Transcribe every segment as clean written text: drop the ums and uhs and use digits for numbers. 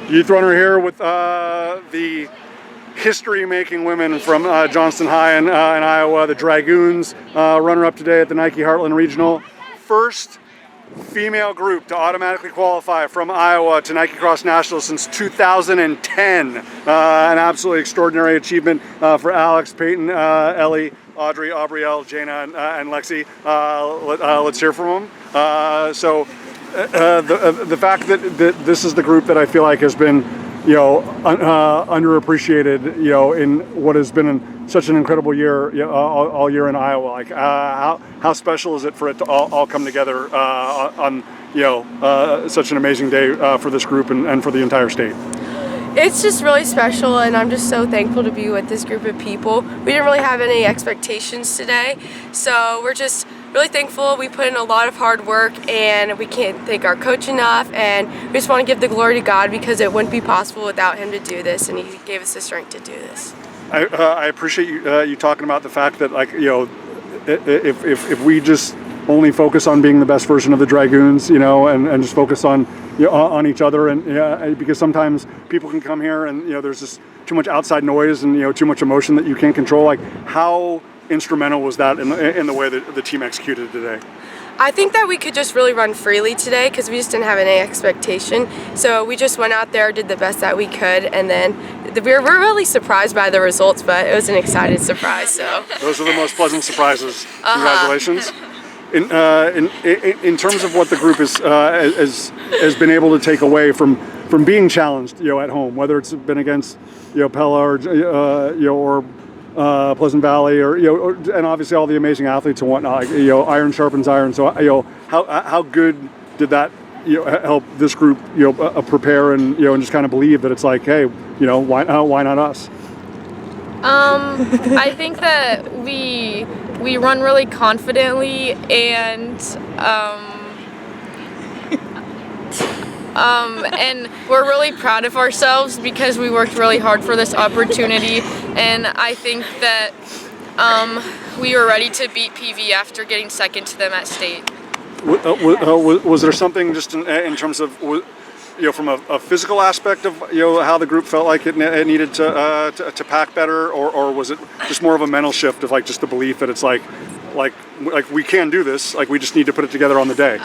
Youth runner here with the history-making women from Johnston High in Iowa, the Dragoons, runner-up today at the Nike Heartland Regional. First female group to automatically qualify from Iowa to Nike Cross Nationals since 2010. An absolutely extraordinary achievement for Alyx, Payton, Ele, Audrey, Aubrielle, Jayna, and Lexie. Let's hear from them. The fact that this is the group that I feel like has been, underappreciated, in what has been such an incredible year, all year in Iowa. Like, how special is it for it to all come together on such an amazing day for this group and for the entire state? It's just really special, and I'm just so thankful to be with this group of people. We didn't really have any expectations today, so we're just really thankful. We put in a lot of hard work, and we can't thank our coach enough, and we just want to give the glory to God because it wouldn't be possible without him to do this, and he gave us the strength to do this. I appreciate you talking about the fact that, like, if we just only focus on being the best version of the Dragoons, and just focus on each other, and because sometimes people can come here and there's just too much outside noise and too much emotion that you can't control. Like, how instrumental was that in the way that the team executed today? I think that we could just really run freely today because we just didn't have any expectation. So we just went out there, did the best that we could, and then we're really surprised by the results, but it was an exciting surprise. So those are the most pleasant surprises. Congratulations. In terms of what the group has been able to take away from being challenged, at home, whether it's been against Pella or Pleasant Valley, or and obviously all the amazing athletes and whatnot. Iron sharpens iron. So how good did that help this group prepare and just kind of believe that it's like, hey, why not us? I think that we run really confidently, and and we're really proud of ourselves because we worked really hard for this opportunity, and I think that we were ready to beat PV after getting second to them at state. Was there something just in terms of from a physical aspect of how the group felt like it needed to pack better, or was it just more of a mental shift of just the belief that it's like we can do this, like we just need to put it together on the day?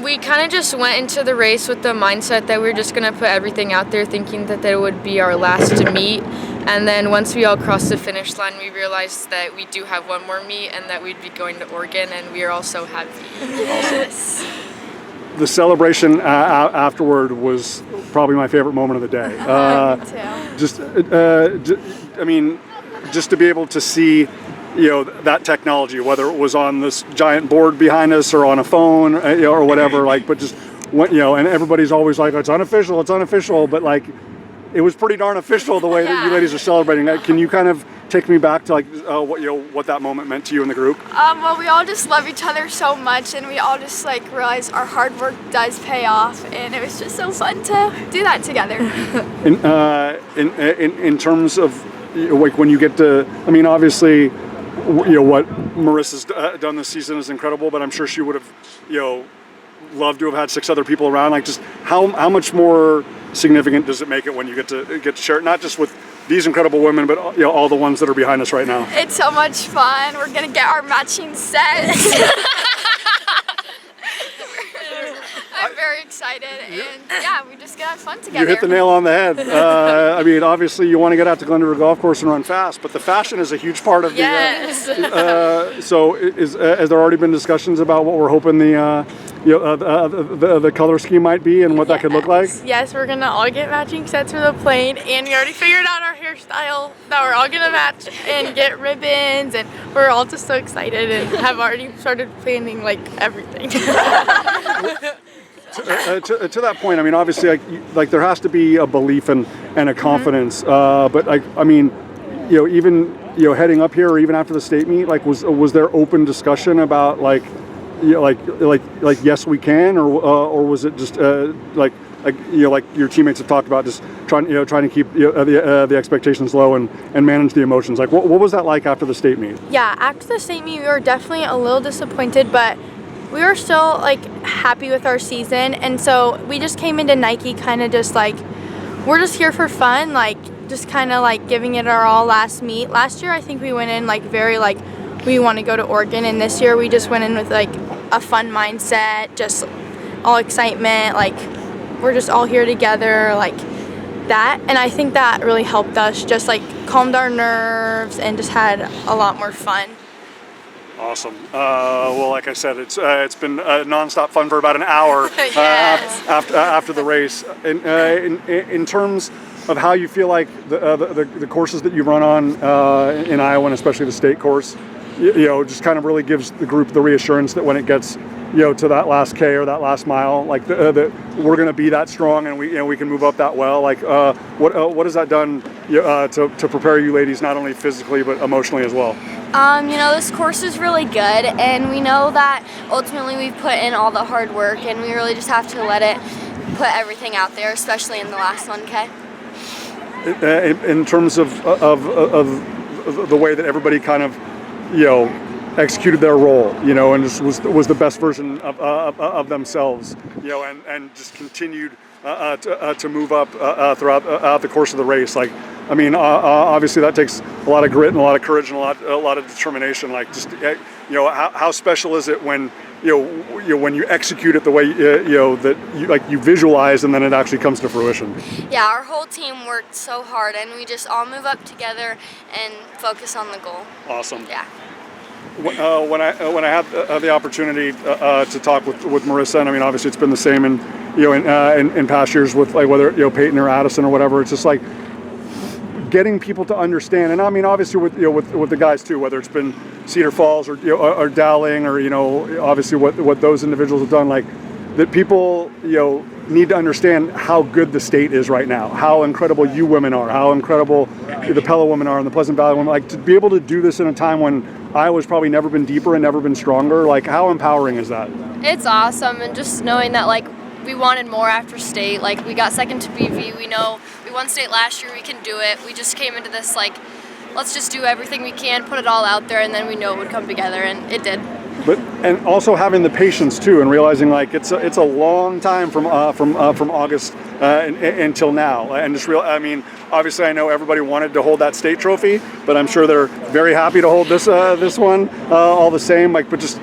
We kind of just went into the race with the mindset that we were just going to put everything out there, thinking that it would be our last to meet. And then once we all crossed the finish line, we realized that we do have one more meet and that we'd be going to Oregon, and we are all so happy. Yes. The celebration afterward was probably my favorite moment of the day. Just to be able to see, that technology, whether it was on this giant board behind us or on a phone, or whatever, but just and everybody's always like, it's unofficial, but it was pretty darn official the way that you ladies are celebrating. Can you kind of take me back to what that moment meant to you in the group? Well, we all just love each other so much, and we all just realize our hard work does pay off, and it was just so fun to do that together. In terms of when you get to, obviously, what Marissa's done this season is incredible, but I'm sure she would have, loved to have had 6 other people around. Just how much more significant does it make it when you get to share it, not just with these incredible women, but all the ones that are behind us right now? It's so much fun. We're gonna get our matching sets. I'm very excited, and we just gonna have fun together. You hit the nail on the head. Obviously you want to get out to Glendoveer Golf Course and run fast, but the fashion is a huge part of the. So has there already been discussions about what we're hoping the color scheme might be and what that could look like? Yes, we're gonna all get matching sets for the plane, and we already figured out our hairstyle that we're all gonna match and get ribbons, and we're all just so excited and have already started planning everything. To that point, obviously, there has to be a belief and a confidence. But even heading up here, or even after the state meet, was there open discussion about yes we can, or was it just like your teammates have talked about, just trying to keep the expectations low and manage the emotions? What was that like after the state meet? Yeah, after the state meet, we were definitely a little disappointed, but we were still happy with our season, and so we just came into Nike kind of just we're just here for fun, like just kind of like giving it our all last meet. Last year I think we went in like very like we want to go to Oregon, and this year we just went in with like a fun mindset, just all excitement, like we're just all here together, like that. And I think that really helped us, just like calmed our nerves and just had a lot more fun. Awesome. Well, like I said, it's been nonstop fun for about an hour Yes. after the race. In terms of how you feel like the courses that you run on in Iowa, and especially the state course, you know, just kind of really gives the group the reassurance that when it gets, you know, to that last K or that last mile, like that we're going to be that strong, and we can move up that well. Like what has that done to prepare you ladies, not only physically but emotionally as well? You know, this course is really good, and we know that ultimately we've put in all the hard work, and we really just have to let it put everything out there, especially in the last 1K. In terms of the way that everybody kind of, you know, executed their role, you know, and just was the best version of themselves, you know, and just continued to move up throughout the course of the race. Like, I mean, obviously that takes a lot of grit and a lot of courage and a lot of determination. Like, just, you know, how special is it when when you execute it the way that you visualize, and then it actually comes to fruition. Yeah, our whole team worked so hard, and we just all move up together and focus on the goal. Awesome. Yeah. When I had the opportunity to talk with Marissa, and I mean, obviously it's been the same in past years with, like, whether Payton or Addison or whatever. It's just like getting people to understand, and I mean, obviously with the guys too, whether it's been Cedar Falls or Dowling, or obviously what those individuals have done, like that people need to understand how good the state is right now, how incredible you women are, how incredible the Pella women are, and the Pleasant Valley women. Like, to be able to do this in a time when Iowa's probably never been deeper and never been stronger, like, how empowering is that? It's awesome, and just knowing that, like, we wanted more after state. Like, we got second to BV. We know we won state last year. We can do it. We just came into this like, let's just do everything we can, put it all out there, and then we know it would come together, and it did. And also having the patience too, and realizing like it's a long time from August until now, and just I mean, obviously I know everybody wanted to hold that state trophy, but I'm sure they're very happy to hold this one all the same. Like, but just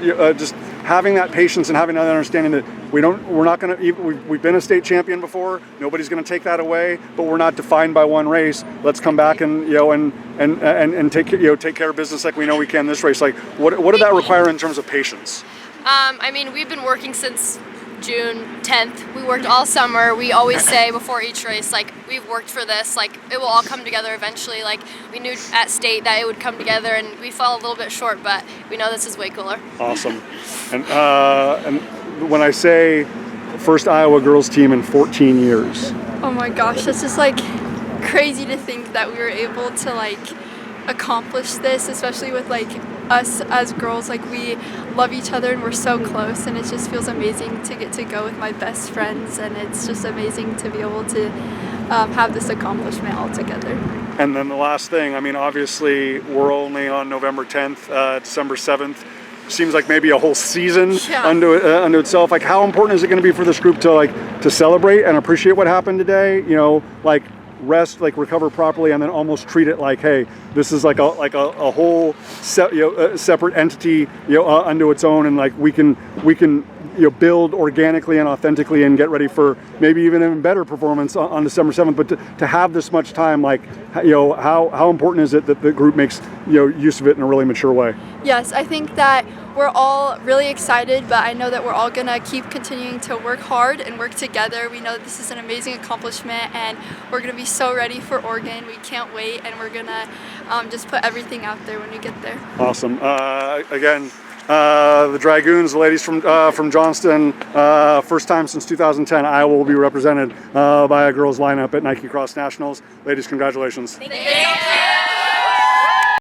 having that patience and having that understanding that we're not going to. We've been a state champion before. Nobody's going to take that away. But we're not defined by one race. Let's come back and take care of business like we know we can this race. Like, what did that require in terms of patience? I mean, we've been working since June 10th. We worked all summer. We always say before each race, like, we've worked for this. Like, it will all come together eventually. Like, we knew at state that it would come together, and we fell a little bit short, but we know this is way cooler. Awesome. And when I say first Iowa girls team in 14 years. Oh my gosh, that's just like crazy to think that we were able to like accomplish this, especially with like us as girls. Like, we love each other and we're so close, and it just feels amazing to get to go with my best friends, and it's just amazing to be able to have this accomplishment all together. And then the last thing, I mean, obviously we're only on November 10th, December 7th. Seems like maybe a whole season unto itself. Like, how important is it going to be for this group to celebrate and appreciate what happened today? Like, rest, like, recover properly, and then almost treat it like, hey, this is like a whole separate entity unto its own, and like we can build organically and authentically and get ready for maybe even better performance on December 7th. But to have this much time, like, how important is it that the group makes use of it in a really mature way? Yes, I think that we're all really excited, but I know that we're all gonna keep continuing to work hard and work together. We know that this is an amazing accomplishment, and we're gonna be so ready for Oregon. We can't wait, and we're gonna just put everything out there when we get there. Awesome. Again, the Dragoons, the ladies from Johnston, first time since 2010, Iowa will be represented by a girls lineup at Nike Cross Nationals. Ladies, congratulations. Thank you.